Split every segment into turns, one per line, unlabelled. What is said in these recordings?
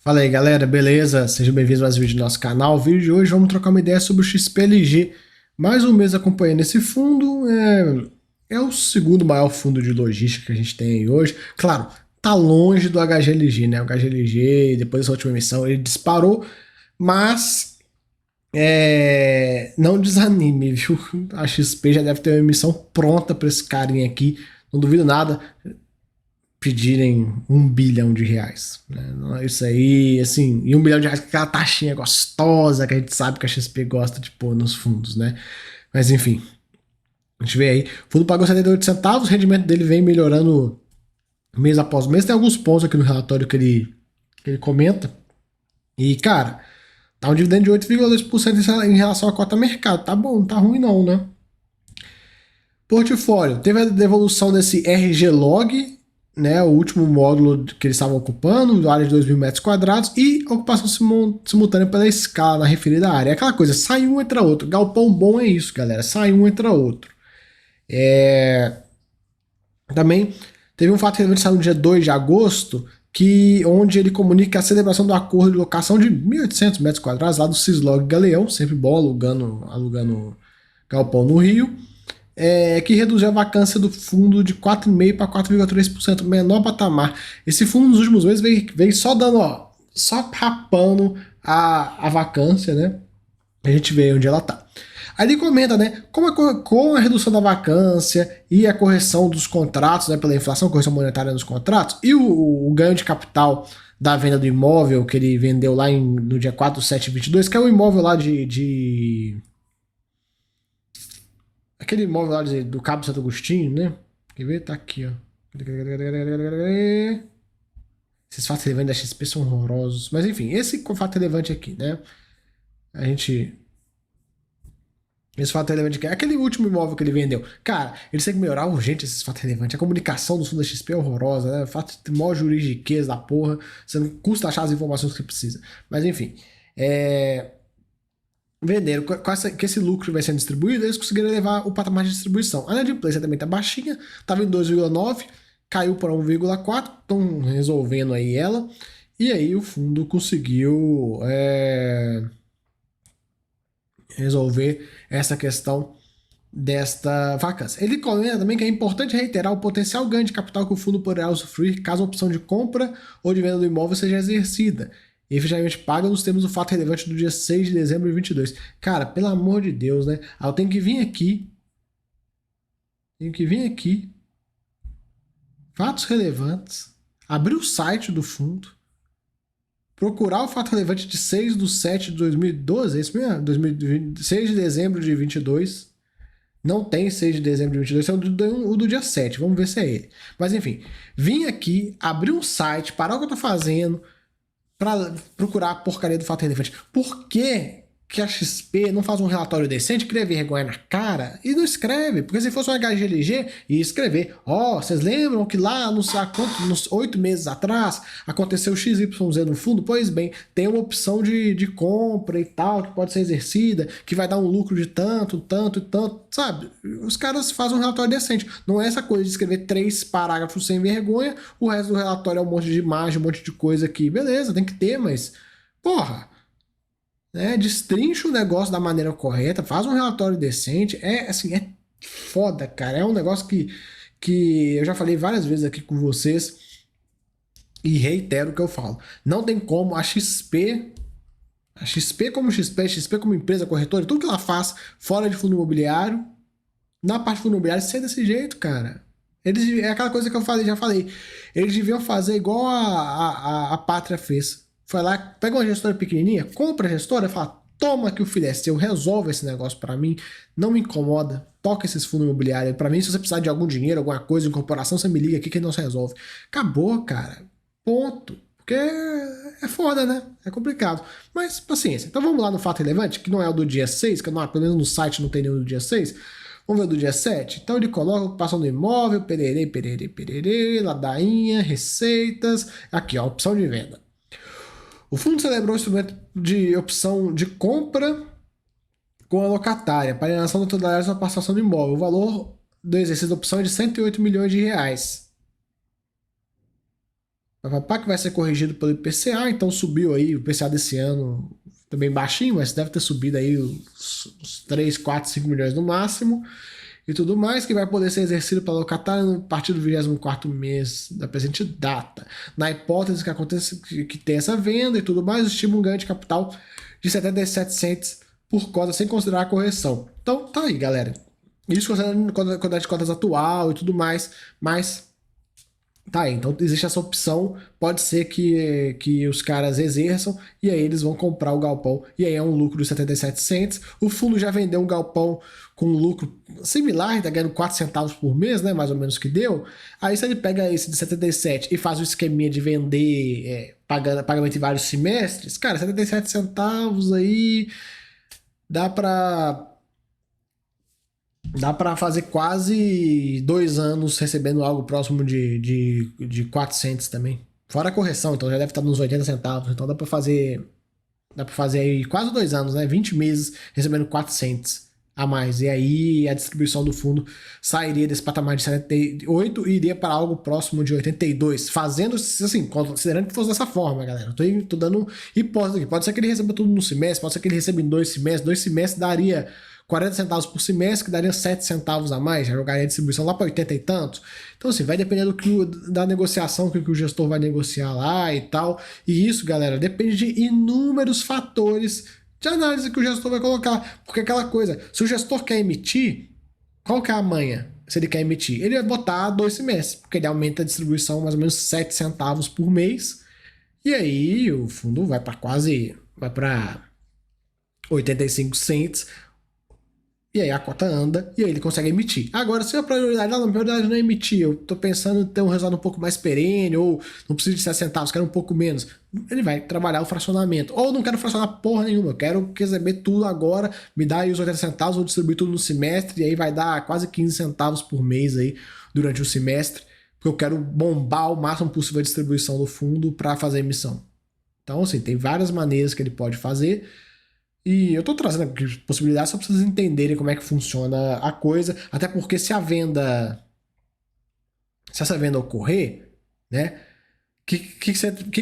Fala aí galera, beleza? Sejam bem-vindos a mais um vídeo do nosso canal. O vídeo de hoje vamos trocar uma ideia sobre o XPLG. Mais um mês acompanhando esse fundo, é o segundo maior fundo de logística que a gente tem aí hoje. Claro, tá longe do HGLG, né? O HGLG, depois dessa última emissão, ele disparou, mas não desanime, viu? A XP já deve ter uma emissão pronta para esse carinha aqui. Não duvido nada pedirem R$ 1 bilhão, né? Isso aí, assim, e R$ 1 bilhão com aquela taxinha gostosa que a gente sabe que a XP gosta de pôr nos fundos, né? Mas enfim, a gente vê aí, o fundo pagou 78 centavos, o rendimento dele vem melhorando mês após mês. Tem alguns pontos aqui no relatório que ele comenta. E, cara, tá um dividendo de 8,2% em relação à cota mercado. Tá bom, não tá ruim não, né? Portfólio. Teve a devolução desse RG Log, né, o último módulo que eles estavam ocupando, área de 2.000 metros quadrados, e ocupação simultânea pela escala na referida área. É aquela coisa, sai um, entra outro. Galpão bom é isso, galera. Sai um, entra outro. Também teve um fato relevante no dia 2 de agosto, onde ele comunica a celebração do acordo de locação de 1.800 metros quadrados lá do Cislog Galeão, sempre bom, alugando galpão no Rio, que reduziu a vacância do fundo de 4,5% para 4,3%, menor patamar. Esse fundo nos últimos meses veio só dando, só rapando a vacância, né? A gente vê onde ela tá. Aí ele comenta, né, com a redução da vacância e a correção dos contratos, né, pela inflação, correção monetária nos contratos, e o ganho de capital da venda do imóvel que ele vendeu lá no dia 4/7/22, que é o imóvel lá aquele imóvel lá do Cabo Santo Agostinho, né? Quer ver? Tá aqui, ó. Esses fatos relevantes da XP são horrorosos. Mas enfim, esse fato relevante aqui, né? A gente. Esse fato relevante aqui. Aquele último imóvel que ele vendeu. Cara, eles têm que melhorar urgente esses fatos relevantes. A comunicação do fundo da XP é horrorosa, né? Fato de maior juridiquês da porra. Você não custa achar as informações que precisa. Mas enfim. Venderam, com esse lucro vai sendo distribuído, eles conseguiram elevar o patamar de distribuição. A inadimplência também está baixinha, estava em 2,9, caiu para 1,4, estão resolvendo aí ela, e aí o fundo conseguiu resolver essa questão desta vacância. Ele comenta também que é importante reiterar o potencial ganho de capital que o fundo poderá usufruir caso a opção de compra ou de venda do imóvel seja exercida. E efetivamente paga nos termos do fato relevante do dia 6 de dezembro de 22. Cara, pelo amor de Deus, né? Eu tenho que vir aqui. Fatos relevantes. Abrir o site do fundo. Procurar o fato relevante de 6/7/2012. É isso mesmo? 2020, 6 de dezembro de 22. Não tem 6 de dezembro de 22, é o do dia 7. Vamos ver se é ele. Mas enfim, vim aqui, abrir um site, parar o que eu tô fazendo, para procurar a porcaria do fato relevante. Por que a XP não faz um relatório decente, cria vergonha na cara e não escreve? Porque se fosse um HGLG, ia escrever. Vocês lembram que lá, não sei há quanto, nos 8 meses atrás, aconteceu XYZ no fundo? Pois bem, tem uma opção de compra e tal, que pode ser exercida, que vai dar um lucro de tanto, tanto e tanto, sabe? Os caras fazem um relatório decente. Não é essa coisa de escrever 3 parágrafos sem vergonha, o resto do relatório é um monte de imagem, um monte de coisa aqui. Beleza, tem que ter, mas, porra, né? Destrincha o negócio da maneira correta, faz um relatório decente. É assim, é foda, cara. É um negócio que eu já falei várias vezes aqui com vocês e reitero o que eu falo. Não tem como a XP como XP, XP como empresa corretora, tudo que ela faz fora de fundo imobiliário, na parte de fundo imobiliário, ser desse jeito, cara. É aquela coisa que eu falei, já falei. Eles deviam fazer igual a Pátria fez. Foi lá, pega uma gestora pequenininha, compra a gestora e fala: toma que o filho é seu, resolve esse negócio pra mim, não me incomoda, toca esses fundos imobiliários pra mim. Se você precisar de algum dinheiro, alguma coisa, incorporação, você me liga aqui que não se resolve. Acabou, cara. Ponto. Porque é foda, né? É complicado. Mas paciência. Então vamos lá no fato relevante, que não é o do dia 6, que não, pelo menos no site não tem nenhum do dia 6. Vamos ver do dia 7? Então ele coloca ocupação do imóvel, pererê, pererê, pererê, ladainha, receitas. Aqui, ó, opção de venda. O fundo celebrou o instrumento de opção de compra com a locatária para alienação da totalidade da participação do imóvel. O valor do exercício da opção é de R$ 108 milhões. papapá, que vai ser corrigido pelo IPCA, então subiu aí, o IPCA desse ano também baixinho, mas deve ter subido aí uns 3, 4, 5 milhões no máximo, e tudo mais, que vai poder ser exercido pela locatária a partir do 24º mês da presente data. Na hipótese que aconteça, que tem essa venda e tudo mais, estima um ganho de capital de 77 cents por cota, sem considerar a correção. Então, tá aí, galera. Isso considerando a quantidade de cotas atual e tudo mais, mas tá aí. Então, existe essa opção, pode ser que os caras exerçam e aí eles vão comprar o galpão e aí é um lucro de 77 cents. O fundo já vendeu um galpão com um lucro similar, tá ganhando 4 centavos por mês, né, mais ou menos que deu. Aí se ele pega esse de 77 e faz o esqueminha de vender pagamento em vários semestres, cara, 77 centavos aí dá pra fazer quase 2 anos recebendo algo próximo de 400 também. Fora a correção, então já deve estar nos 80 centavos. Então dá pra fazer aí quase 2 anos, né? 20 meses recebendo 400 a mais. E aí a distribuição do fundo sairia desse patamar de 78 e iria para algo próximo de 82. Fazendo, assim, considerando que fosse dessa forma, galera. Eu tô dando hipótese aqui. Pode ser que ele receba tudo no semestre, pode ser que ele receba em 2 semestres. 2 semestres daria 40 centavos por semestre, que daria 7 centavos a mais, já jogaria a distribuição lá para 80 e tantos. Então, assim, vai depender da negociação que o gestor vai negociar lá e tal. E isso, galera, depende de inúmeros fatores de análise que o gestor vai colocar. Porque aquela coisa, se o gestor quer emitir, qual que é a manha? Se ele quer emitir, ele vai botar 2 semestres, porque ele aumenta a distribuição mais ou menos 7 centavos por mês. E aí o fundo vai para 85 cents. E aí a cota anda e aí ele consegue emitir. Agora, se a prioridade, não, a prioridade não é emitir, eu tô pensando em ter um resultado um pouco mais perene, ou não preciso de 60 centavos, quero um pouco menos, ele vai trabalhar o fracionamento. Ou não quero fracionar porra nenhuma, eu quero receber tudo agora, me dá aí os 80 centavos, vou distribuir tudo no semestre, e aí vai dar quase 15 centavos por mês aí durante o semestre, porque eu quero bombar o máximo possível a distribuição do fundo para fazer emissão. Então, assim, tem várias maneiras que ele pode fazer. E eu tô trazendo aqui possibilidades só para vocês entenderem como é que funciona a coisa. Até porque se essa venda ocorrer, né?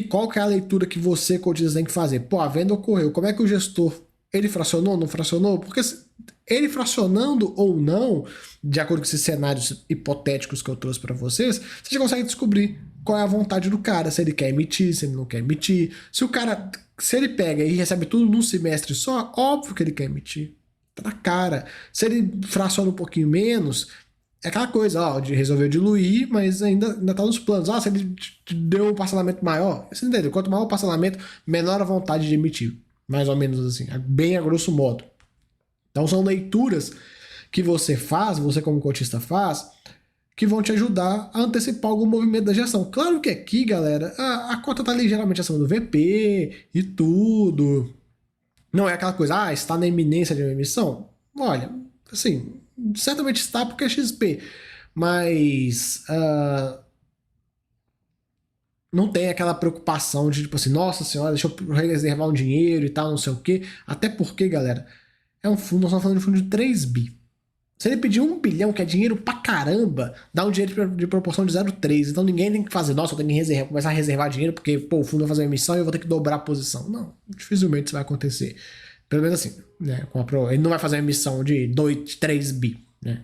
Qual que é a leitura que você, cotista, tem que fazer? Pô, a venda ocorreu. Como é que o gestor, ele fracionou, não fracionou? Porque ele fracionando ou não, de acordo com esses cenários hipotéticos que eu trouxe para vocês, você já consegue descobrir qual é a vontade do cara, se ele quer emitir, se ele não quer emitir. Se ele pega e recebe tudo num semestre só, óbvio que ele quer emitir. Tá na cara. Se ele fraciona um pouquinho menos, é aquela coisa, ó, de resolver diluir, mas ainda tá nos planos. Se ele te deu um parcelamento maior, você entendeu? Quanto maior o parcelamento, menor a vontade de emitir. Mais ou menos assim, bem a grosso modo. Então são leituras que você como cotista faz, que vão te ajudar a antecipar algum movimento da gestão. Claro que aqui, galera, a cota está ligeiramente acima do VP e tudo. Não é aquela coisa, está na iminência de uma emissão. Olha, assim, certamente está porque é XP, mas não tem aquela preocupação de, tipo assim, nossa senhora, deixa eu reservar um dinheiro e tal, não sei o quê. Até porque, galera, é um fundo, nós estamos falando de um fundo de 3 bi. Se ele pedir 1 bilhão, que é dinheiro pra caramba, dá um dinheiro de proporção de 0,3. Então ninguém tem que fazer, nossa, eu tenho que começar a reservar dinheiro porque, pô, o fundo vai fazer uma emissão e eu vou ter que dobrar a posição. Não, dificilmente isso vai acontecer. Pelo menos assim, né? Ele não vai fazer uma emissão de 3 bi, né?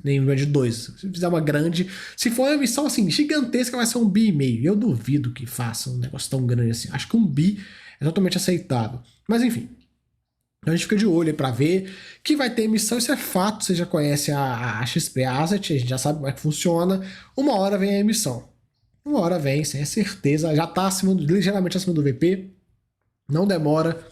Nem uma de 2. Se fizer uma grande. Se for uma emissão assim, gigantesca, vai ser 1,5 bi. Eu duvido que faça um negócio tão grande assim. Acho que 1 bi é totalmente aceitável. Mas enfim. Então a gente fica de olho aí para ver que vai ter emissão, isso é fato, você já conhece a XP Asset, a gente já sabe como é que funciona. Uma hora vem a emissão. Uma hora vem, sem certeza, já está ligeiramente acima do VP, não demora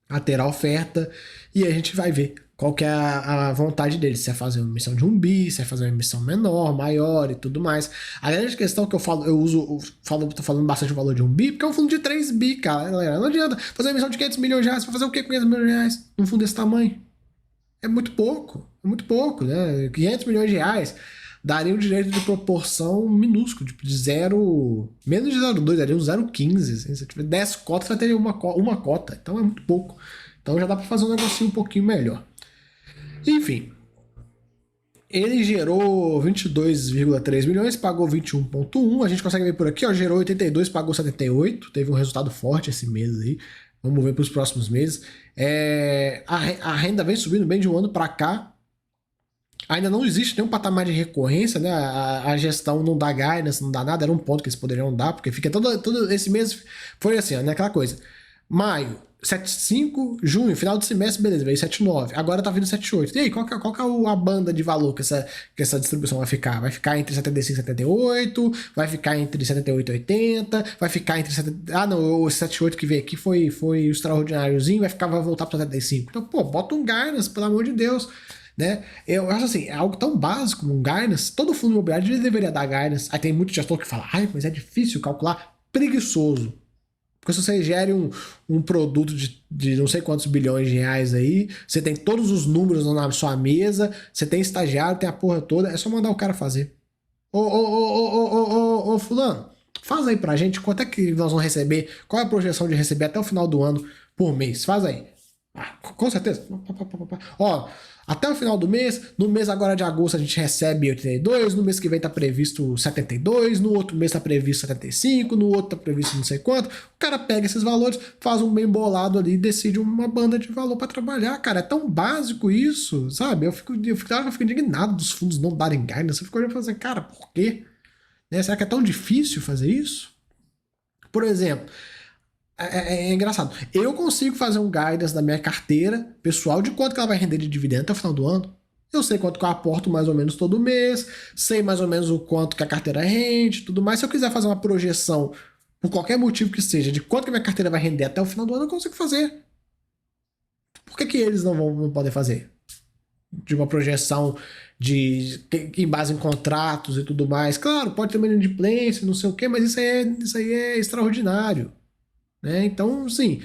a ter a oferta e a gente vai ver qual que é a vontade dele, se é fazer uma emissão de 1 bi, se é fazer uma emissão menor, maior e tudo mais. A grande questão que tô falando bastante o valor de 1 bi, porque é um fundo de 3 bi, cara, galera. Não adianta fazer uma emissão de 500 milhões de reais, vai fazer o que com 500 milhões de reais num fundo desse tamanho? É muito pouco, né? 500 milhões de reais daria um direito de proporção minúsculo, tipo de menos de 0,2, daria um 0,15. Assim, se tiver 10 cotas, vai ter uma cota, então é muito pouco. Então já dá para fazer um negocinho um pouquinho melhor. Enfim, Ele gerou 22,3 milhões, pagou 21,1. A gente consegue ver por aqui, ó, gerou 82, pagou 78. Teve um resultado forte esse mês aí. Vamos ver para os próximos meses. A renda vem subindo bem de um ano para cá. Ainda não existe nenhum patamar de recorrência, né? A gestão não dá guidance, não dá nada. Era um ponto que eles poderiam dar, porque fica todo esse mês foi assim, ó, né? Aquela coisa. Maio, 7,5, junho, final do semestre, beleza, veio 7,9. Agora tá vindo 7,8. E aí, qual que é a banda de valor que essa distribuição vai ficar? Vai ficar entre 75 e 78? Vai ficar entre 78 e 80? Vai ficar entre 70... Ah, não, o 7,8 que veio aqui foi o extraordináriozinho, vai voltar para 75. Então, pô, bota um guidance, pelo amor de Deus. Né? Eu acho assim, é algo tão básico como um guidance. Todo fundo imobiliário deveria dar guidance. Aí tem muito gestor que fala, ai, mas é difícil calcular. Preguiçoso. Porque se você gere um produto de não sei quantos bilhões de reais aí, você tem todos os números na sua mesa, você tem estagiário, tem a porra toda, é só mandar o cara fazer. Ô, fulano, faz aí pra gente quanto é que nós vamos receber, qual é a projeção de receber até o final do ano por mês, faz aí. Ah, com certeza. Ó, até o final do mês, no mês agora de agosto a gente recebe 82, no mês que vem tá previsto 72, no outro mês tá previsto 75, no outro tá previsto não sei quanto. O cara pega esses valores, faz um bem bolado ali e decide uma banda de valor para trabalhar. Cara, é tão básico isso, sabe? Eu fico indignado dos fundos não darem guidance. Eu fico olhando e falando assim, cara, por quê? Né? Será que é tão difícil fazer isso? Por exemplo, é engraçado. Eu consigo fazer um guidance da minha carteira pessoal de quanto que ela vai render de dividendo até o final do ano. Eu sei quanto que eu aporto mais ou menos todo mês, sei mais ou menos o quanto que a carteira rende, tudo mais. Se eu quiser fazer uma projeção, por qualquer motivo que seja, de quanto que a minha carteira vai render até o final do ano, eu consigo fazer. Por que eles não podem fazer? De uma projeção em base em contratos e tudo mais. Claro, pode ter uma inadimplência, não sei o quê, mas isso aí é extraordinário. Né? Então, sim,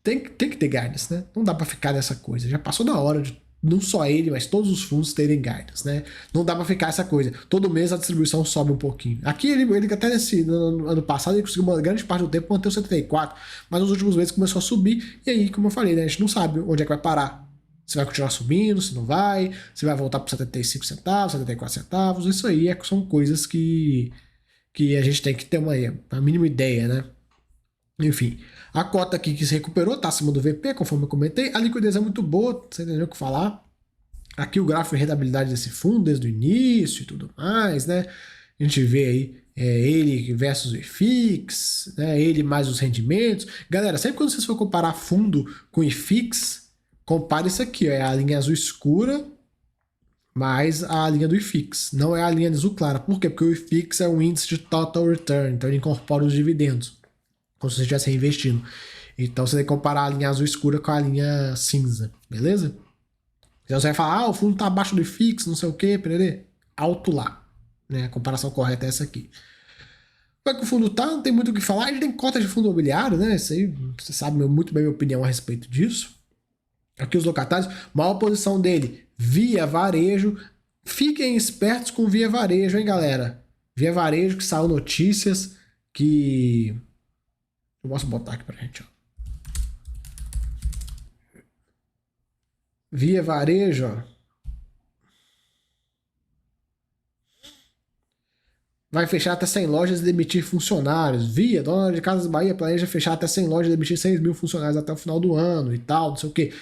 tem que ter guidance, né? Não dá para ficar nessa coisa. Já passou da hora de não só ele, mas todos os fundos terem guidance, né? Não dá para ficar essa coisa. Todo mês a distribuição sobe um pouquinho. Aqui ele até no ano passado ele conseguiu uma grande parte do tempo manter o 74, mas nos últimos meses começou a subir e aí, como eu falei, né, a gente não sabe onde é que vai parar. Se vai continuar subindo, se não vai, se vai voltar para 75 centavos, 74 centavos. Isso aí são coisas que a gente tem que ter uma mínima ideia, né? Enfim, a cota aqui que se recuperou está acima do VP, conforme eu comentei. A liquidez é muito boa, você entendeu o que falar. Aqui o gráfico de rentabilidade desse fundo desde o início e tudo mais, né? A gente vê aí ele versus o IFIX, né? Ele mais os rendimentos. Galera, sempre quando vocês for comparar fundo com IFIX, compare isso aqui, ó, é a linha azul escura mais a linha do IFIX. Não é a linha azul clara. Por quê? Porque o IFIX é um índice de total return, então ele incorpora os dividendos como se você estivesse reinvestindo. Então você tem que comparar a linha azul escura com a linha cinza, beleza? Então você vai falar, o fundo está abaixo do IFIX, não sei o que, perere. Alto lá. Né? A comparação correta é essa aqui. Como é que o fundo tá? Não tem muito o que falar. Ele tem cota de fundo imobiliário, né? Isso aí, você sabe muito bem a minha opinião a respeito disso. Aqui os locatários, maior posição dele, Via Varejo. Fiquem espertos com Via Varejo, hein, galera? Via Varejo que saiu notícias que... Eu posso botar aqui pra gente, ó. Via Varejo, ó. Vai fechar até 100 lojas e demitir funcionários. Via, dona de Casas Bahia, planeja fechar até 100 lojas e demitir 6 mil funcionários até o final do ano e tal, não sei o quê.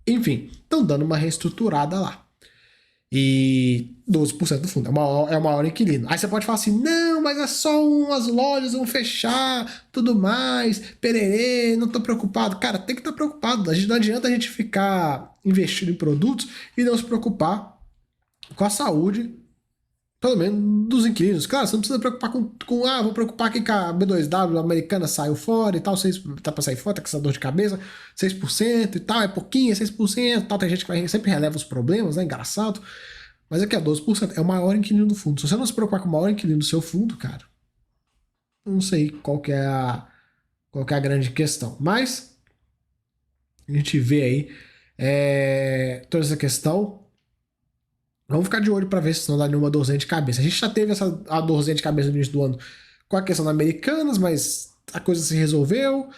Enfim, estão dando uma reestruturada lá. E 12% do fundo. É o maior inquilino. Aí você pode falar assim, não, mas é só umas lojas, vão fechar, tudo mais, pererê, não tô preocupado. Cara, tem que estar preocupado. Não adianta a gente ficar investindo em produtos e não se preocupar com a saúde, pelo menos dos inquilinos. Claro, você não precisa preocupar vou preocupar aqui que a B2W a americana saiu fora e tal, tá pra sair fora, tá com essa dor de cabeça, 6% e tal, é pouquinho, é 6% e tal, tem gente que sempre releva os problemas, né, engraçado, mas aqui é 12%, é o maior inquilino do fundo. Se você não se preocupar com o maior inquilino do seu fundo, cara, não sei qual que é a grande questão, mas a gente vê aí toda essa questão. Vamos ficar de olho para ver se não dá nenhuma dorzinha de cabeça. A gente já teve a dorzinha de cabeça no início do ano com a questão da Americanas, mas a coisa se resolveu.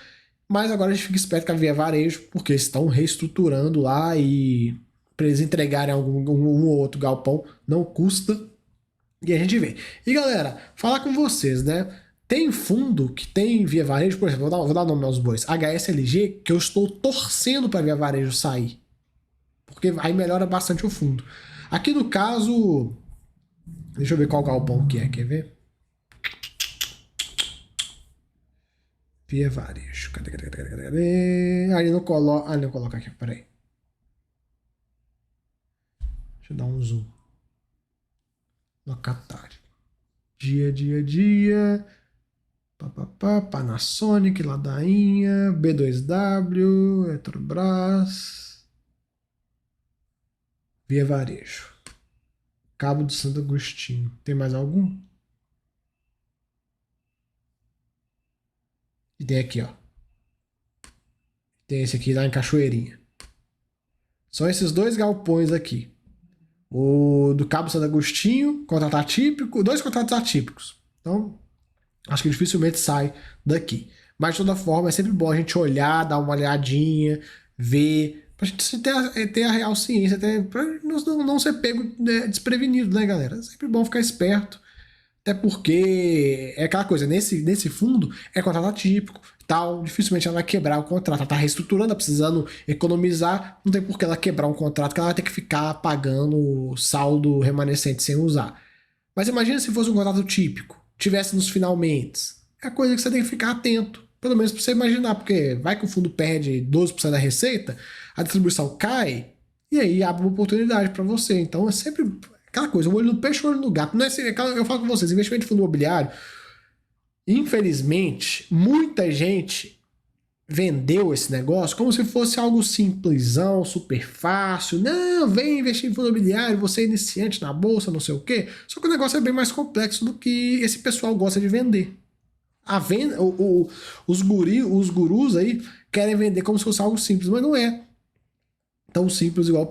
Mas agora a gente fica esperto com a Via Varejo, porque eles estão reestruturando lá e eles entregarem um ou outro galpão, não custa. E a gente vê. E galera, falar com vocês, né? Tem fundo que tem Via Varejo, por exemplo, vou dar nome aos bois, HSLG, que eu estou torcendo para Via Varejo sair. Porque aí melhora bastante o fundo. Aqui no caso, deixa eu ver qual galpão que é, quer ver? Via Varejo. Cadê? Ah, ele não coloca. Ah, ele não coloca aqui, peraí. Deixa eu dar um zoom. Locatário. Dia. Panasonic, Ladainha, B2W, Eletrobras. Via Varejo. Cabo do Santo Agostinho. Tem mais algum? E tem aqui, ó. Tem esse aqui lá em Cachoeirinha. São esses dois galpões aqui. O do Cabo Santo Agostinho, contrato atípico, dois contratos atípicos. Então, acho que dificilmente sai daqui. Mas, de toda forma, é sempre bom a gente olhar, dar uma olhadinha, ver, pra gente ter a real ciência, pra não ser pego desprevenido, né, galera? É sempre bom ficar esperto. Até porque é aquela coisa, nesse fundo é contrato atípico, tal, dificilmente ela vai quebrar o contrato. Ela tá reestruturando, tá precisando economizar, não tem por que ela quebrar um contrato que ela vai ter que ficar pagando o saldo remanescente sem usar. Mas imagina se fosse um contrato típico, tivesse nos finalmente. É coisa que você tem que ficar atento, pelo menos para você imaginar, porque vai que o fundo perde 12% da receita, a distribuição cai, e aí abre uma oportunidade para você. Então é sempre aquela coisa, o olho no peixe, o olho no gato. Não é assim, eu falo com vocês, investimento de fundo imobiliário, infelizmente, muita gente vendeu esse negócio como se fosse algo simplesão, super fácil. Não, vem investir em fundo imobiliário, você é iniciante na bolsa, não sei o quê. Só que o negócio é bem mais complexo do que esse pessoal gosta de vender. A venda, os gurus aí querem vender como se fosse algo simples, mas não é tão simples igual o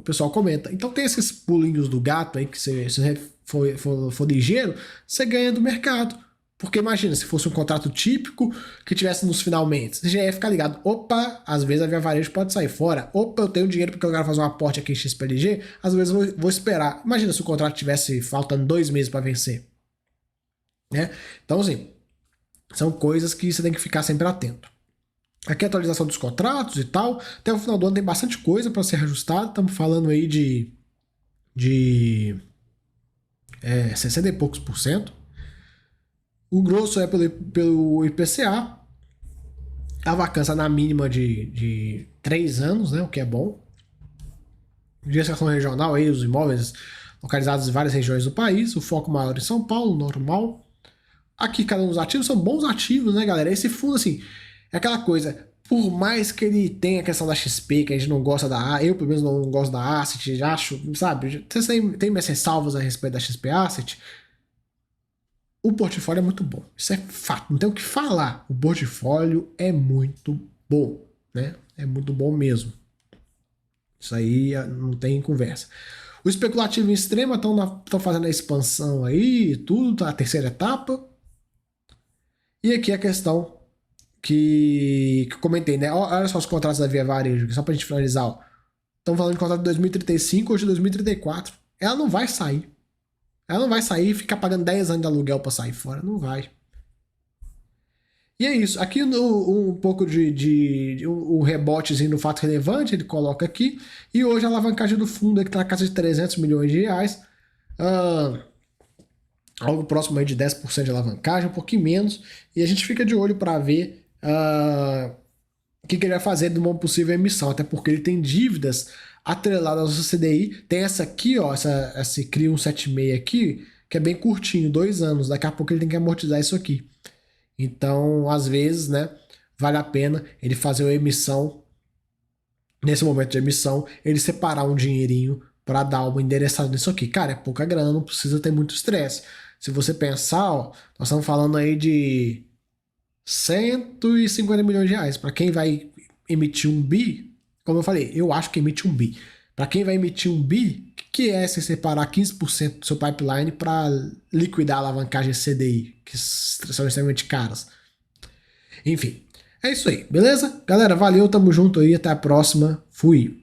pessoal comenta. Então tem esses pulinhos do gato aí que se você for ligeiro, você ganha do mercado. Porque imagina, se fosse um contrato típico que tivesse nos finalmente, você já ia ficar ligado. Opa, às vezes a Via Varejo pode sair fora. Opa, eu tenho dinheiro porque eu quero fazer um aporte aqui em XPLG. Às vezes eu vou esperar. Imagina se o contrato tivesse faltando 2 meses para vencer. Né? Então, assim, são coisas que você tem que ficar sempre atento. Aqui a atualização dos contratos e tal. Até o final do ano tem bastante coisa para ser ajustada. Estamos falando aí de 60 e poucos por cento. O grosso é pelo IPCA. A vacância na mínima de 3 anos, né, o que é bom. Gestão regional, aí, os imóveis localizados em várias regiões do país. O foco maior em São Paulo, normal. Aqui, cada um dos ativos são bons ativos, né, galera? Esse fundo, assim, é aquela coisa. Por mais que ele tenha a questão da XP, que a gente não gosta da A, eu pelo menos não gosto da Asset, acho, sabe? Vocês têm minhas ressalvas a respeito da XP Asset. O portfólio é muito bom. Isso é fato, não tem o que falar. O portfólio é muito bom, né? É muito bom mesmo. Isso aí não tem conversa. O especulativo em extrema estão fazendo a expansão aí, tudo, tá? A terceira etapa. E aqui a questão que eu comentei, né? Olha só os contratos da Via Varejo, só pra gente finalizar. Estamos falando de contrato de 2035 ou de 2034. Ela não vai sair. Ela não vai sair e ficar pagando 10 anos de aluguel para sair fora. Não vai. E é isso. Aqui um pouco de um rebotezinho no fato relevante, ele coloca aqui. E hoje a alavancagem do fundo está na casa de 300 milhões de reais. Algo próximo aí de 10% de alavancagem, um pouquinho menos. E a gente fica de olho para ver o que ele vai fazer de uma possível emissão. Até porque ele tem dívidas atreladas ao CDI. Tem essa aqui, ó, esse CRI 176 aqui, que é bem curtinho, 2 anos. Daqui a pouco ele tem que amortizar isso aqui. Então, às vezes, né, vale a pena ele fazer uma emissão, nesse momento de emissão, ele separar um dinheirinho para dar uma endereçada nisso aqui. Cara, é pouca grana, não precisa ter muito estresse. Se você pensar, ó, nós estamos falando aí de 150 milhões de reais. Para quem vai emitir um bi, como eu falei, eu acho que emite um bi. Para quem vai emitir um bi, o que é se separar 15% do seu pipeline para liquidar a alavancagem CDI, que são extremamente caras? Enfim, é isso aí, beleza? Galera, valeu, tamo junto aí, até a próxima, fui!